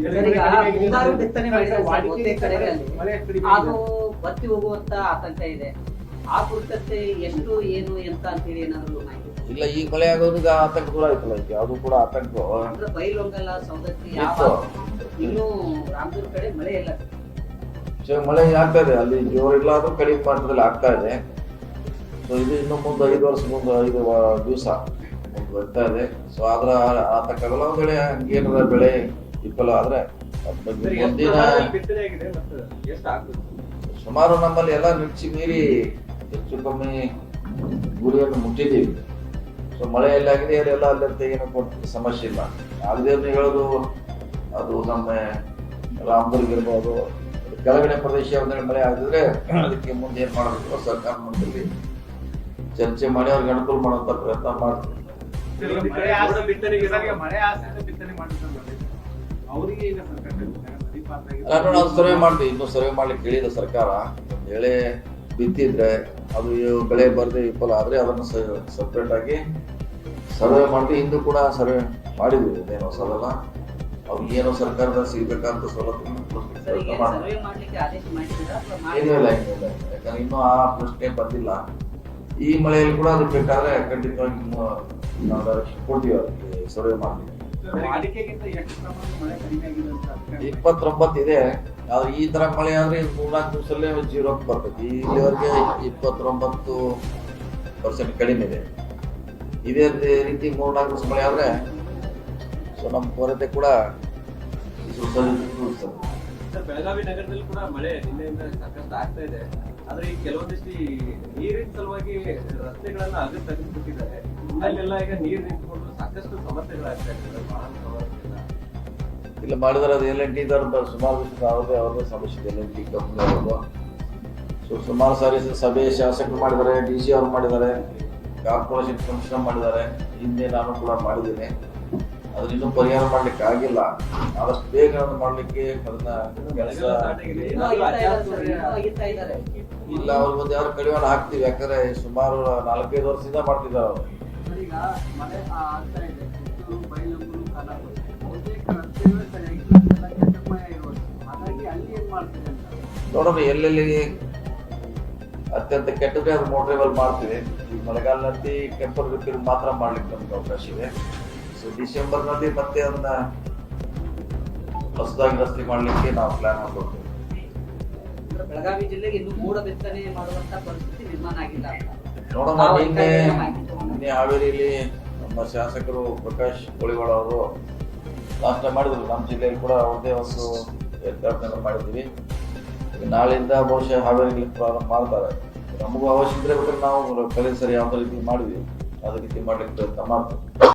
ಮುಂಗಾರು ಬಿತ್ತನೆ ಮಾಡಿದ್ದಾರೆ ಸರ್, ಬಹುತೇಕ ಕಡೆಗಳಲ್ಲಿ ಅದು ಬತ್ತಿ ಹೋಗುವಂತ ಆತಂಕ ಇದೆ. ಆ ಕುರಿತಂತೆ ಎಷ್ಟು ಏನು ಎಂತ ಅಂತೇಳಿ ಏನಾದ್ರು ಮಾಹಿತಿ ಇಲ್ಲ? ಈ ಮಳೆ ಆಗೋದ್ರಿಂದ ಆತಂಕ ದೂರ ಆಯ್ತಲ್ಲ, ಈಗ ಅದು ಕೂಡ ಆತಂಕ. ಅಂದ್ರೆ ಬೈಲೊಂಗಲ, ಸೌದತ್ತಿ, ಇನ್ನು ರಾಮದುರ್ಗ ಕಡೆ ಮಳೆ ಇಲ್ಲ. ಮಳೆ ಆಗ್ತಾ ಇದೆ, ಅಲ್ಲಿ ಜೋರಿಲ್ಲ ಆದ್ರೂ ಕಡಿಮೆ ಮಟ್ಟದಲ್ಲಿ ಆಗ್ತಾ ಇದೆ. ಸೊ ಇದು ಇನ್ನು ಮುಂದೆ 5 ವರ್ಷ ಮುಂದೆ 5 ದಿವಸ ಮುಂದೆ ಬರ್ತಾ ಇದೆ. ಸೊ ಅದ್ರ ಆತಂಕಗಳು ಒಂದ್ ವೇಳೆ ಹಂಗೇನಾರ ಬೆಳೆ ವಿಫಲ ಆದ್ರೆ ಮುಂದಿನ ಸುಮಾರು ನಮ್ಮಲ್ಲಿ ಎಲ್ಲ ನಿರೀಕ್ಷೆ ಮೀರಿ ಹೆಚ್ಚು ಕಮ್ಮಿ ಗುರಿಯನ್ನು ಮುಟ್ಟಿದ್ದೀವಿ. ಸೊ ಮಳೆ ಎಲ್ಲಾಗಿದೆ ಎಲ್ಲ ಅಲ್ಲಂತ ಏನು ಸಮಸ್ಯೆ ಇಲ್ಲ. ಆಗದೆ ಹೇಳೋದು ಅದು ನಮ್ಮ ರಾಮದುರ್ಗ ಇರ್ಬೋದು, ಕೆಳಗಡೆ ಪ್ರದೇಶ ಮಳೆ ಆಗಿದ್ರೆ ಅದಕ್ಕೆ ಮುಂದೆ ಏನ್ ಮಾಡಬೇಕು ಸರ್ಕಾರ ಮಟ್ಟದಲ್ಲಿ ಚರ್ಚೆ ಮಾಡಿ ಅವ್ರಿಗೆ ಅನುಕೂಲ ಮಾಡುವಂತ ಪ್ರಯತ್ನ ಮಾಡ್ತೀವಿ. ನಾವು ಸರ್ವೆ ಮಾಡ್ತೀವಿ, ಇನ್ನು ಸರ್ವೆ ಮಾಡ್ಲಿಕ್ಕೆ ಹೇಳಿದ ಸರ್ಕಾರ. ಒಂದ್ ವೇಳೆ ಬಿತ್ತಿದ್ರೆ ಅದು ಬೆಳೆ ಬರದೆ ವಿಫಲ ಆದ್ರೆ ಅದನ್ನು ಸಪ್ರೇಟ್ ಆಗಿ ಸರ್ವೆ ಮಾಡ್ತೀವಿ. ಹಿಂದೂ ಕೂಡ ಸರ್ವೆ ಮಾಡಿದ್ವಿ, ಇದೇನೋ ಹೊಸದಲ್ಲ. ಅವ್ರಿಗೆ ಏನೋ ಸರ್ಕಾರದ ಸಿಗ್ಬೇಕಂತ ಸವಲತ್ತು ಏನಿಲ್ಲ, ಯಾಕಂದ್ರೆ ಇನ್ನೂ ಆ ಪ್ರಶ್ನೆ ಬಂದಿಲ್ಲ. ಈ ಮಳೆಯಲ್ಲಿ ಕೂಡ ಅದಕ್ಕೆ ಬೇಕಾದ್ರೆ ಖಂಡಿತವಾಗಿ ನಾವು ಡೈರೆಕ್ಷನ್ ಕೊಡ್ತೀವಿ ಅದಕ್ಕೆ ಸರ್ವೆ ಮಾಡ್ಲಿಕ್ಕೆ. 29 ಇದೆ. ಆದ್ರೆ ಈ ತರ ಮಳೆ ಆದ್ರೆ 3-4 ದಿವಸಲ್ಲೇ 0 ಬರ್ತೈತಿ. ಇಲ್ಲಿವರೆಗೆ 29% ಕಡಿಮೆ ಇದೆ. ಇದೇ ರೀತಿ 3-4 ದಿವಸ ಮಳೆ ಆದ್ರೆ ಸೊ ನಮ್ಮ ಕೊರತೆ ಕೂಡ ಬೆಳಗಾವಿ ನಗರದಲ್ಲಿ ಕೂಡ ಮಳೆ ನಿನ್ನೆಯಿಂದ ಸಾಕಷ್ಟು ಆಗ್ತಾ ಇದೆ. ಆದ್ರೆ ಈ ಕೆಲವೊಂದಿಷ್ಟು ನೀರಿನ ಸಲುವಾಗಿ ರಸ್ತೆಗಳನ್ನ ಅಗತ್ಯ ತೆಗೆದುಬಿಟ್ಟಿದ್ದಾರೆ. ಅಲ್ಲೆಲ್ಲ ಈಗ ನೀರು ನಿಂತ್ಕೊಂಡು ಸಾಕಷ್ಟು ಸಮಸ್ಯೆಗಳಾಗ್ತಾ ಇದೆ. ಇಲ್ಲ ಮಾಡಿದ್ರೆ ಅದು LNT ಸುಮಾರು ದಿವಸ ಅವ್ರದೇ ಸಮಸ್ಯೆ. LNT ಕಂಪ್ನಿ ಅವ್ರದ್ದು ಸೊ ಸುಮಾರು ಸಾರಿ ಸಭೆ ಶಾಸಕರು ಮಾಡಿದ್ದಾರೆ, DC ಅವ್ರು ಮಾಡಿದ್ದಾರೆ, ಕಾರ್ಪೊರೇಷನ್ ಕಮಿಷನರ್ ಮಾಡಿದ್ದಾರೆ, ಹಿಂದೆ ನಾನು ಕೂಡ ಮಾಡಿದ್ದೀನಿ. ಅದನ್ನ ಇನ್ನೂ ಪರಿಹಾರ ಮಾಡ್ಲಿಕ್ಕೆ ಆಗಿಲ್ಲ. ಆದಷ್ಟು ಬೇಗ ಮಾಡ್ಲಿಕ್ಕೆ ಅದನ್ನ ಕೆಲಸ ಇಲ್ಲ. ಅವ್ರ ಮುಂದೆ ಯಾರು ಕಡಿವಾಣ ಹಾಕ್ತಿವಿ, ಯಾಕಂದ್ರೆ ಸುಮಾರು 4-5 ವರ್ಷದಿಂದ ಮಾಡ್ತಿದ್ದಾರೆ ಅವರು. ನೋಡೋಣ ಎಲ್ಲೆಲ್ಲಿ ಅತ್ಯಂತ ಕೆಟ್ಟದ್ರೆ ಅದು ಮೋಟ್ರೇಬಲ್ ಮಾಡ್ತೀವಿ. ಈ ಮಳೆಗಾಲದಲ್ಲಿ ಟೆಂಪರ್ ರಿಪೇರ್ ಮಾತ್ರ ಮಾಡ್ಲಿಕ್ಕೆ ನಮ್ಗೆ ಅವಕಾಶ ಇದೆ. ಸೊ ಡಿಸೆಂಬರ್ನಲ್ಲಿ ಮತ್ತೆ ಅದನ್ನ ಹೊಸದಾಗಿ ರಸ್ತೆ ಮಾಡ್ಲಿಕ್ಕೆ ನಾವು ಪ್ಲಾನ್ ಮಾಡ್ಕೊಳ್ತೀವಿ. ಬೆಳಗಾವಿ ಜಿಲ್ಲೆಗೆ ಇನ್ನು ಮೋಡ ಬಿತ್ತನೆ ಮಾಡುವಂತ ಪರಿಸ್ಥಿತಿ ನಿರ್ಮಾಣ ಆಗಿಲ್ಲ. ನೋಡೋಣ, ನಿನ್ನೆ ಹಾವೇರಿಯಲ್ಲಿ ನಮ್ಮ ಶಾಸಕರು ಪ್ರಕಾಶ್ ಕೋಳಿವಾಡ ಅವರು ಲಾಸ್ಟ್ ಟೈಮ್ ಮಾಡಿದ್ರು. ನಮ್ಮ ಜಿಲ್ಲೆಯಲ್ಲಿ ಕೂಡ ಒಂದೇ ಒಂದು ಏರ್ಕ್ರಾಫ್ಟ್ ಮಾಡಿದ್ವಿ. ನಾಳೆಯಿಂದ ಬಹುಶಃ ಹಾವೇರಿಯಲ್ಲಿ ಪ್ರಾರಂಭ ಮಾಡ್ತಾರೆ. ನಮಗೂ ಅವಶ್ಯ ಇದ್ರೆ ಬೇಕಾದ್ರೆ ನಾವು ಕಲಿಯ ಸರಿ ಯಾವ ರೀತಿ ಮಾಡಿದ್ವಿ ಅದೇ ರೀತಿ ಮಾಡ್ಲಿಕ್ಕೆ ಪ್ರಯತ್ನ ಮಾಡ್ತೀವಿ.